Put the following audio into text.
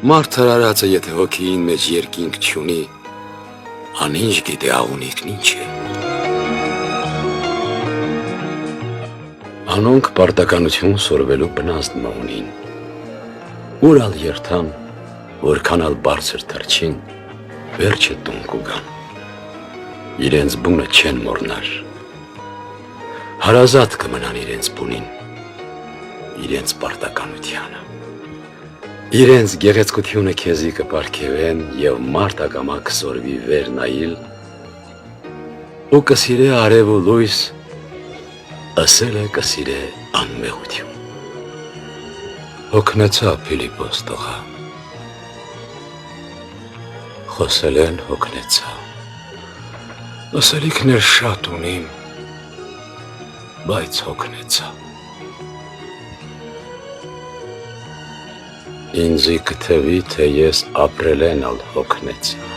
Մարդը արածը եթե հոգին մեջ երկինք չունի, անինչ գիտե աղունիքն ինչ է։ Անոնք պարտականություն սորվելու բնազդմը ունին, ուր ալ երթան, որքան ալ բարձր թռչին, վերջը տուն կուգան, իրենց բունը չեն մորնար, հարազատ կմնան իրենց բունին, իրենց պարտականությանը, իրենց գեղեցկությունը քեզի կպարգևեն և մարդ ակամա կսորվի վեր նայիլ, ու կսիրե արև ու լույս, ասել է կսիրե անմեղություն։ Հոգնեցա Փիլիպոս տղա, խոսել են հոգնեցա, ասելիքներ շատ ունիմ, բայց հոգնեցա։ Ինձի կթվի, թե ես ապրել են ալ հոգնեցա։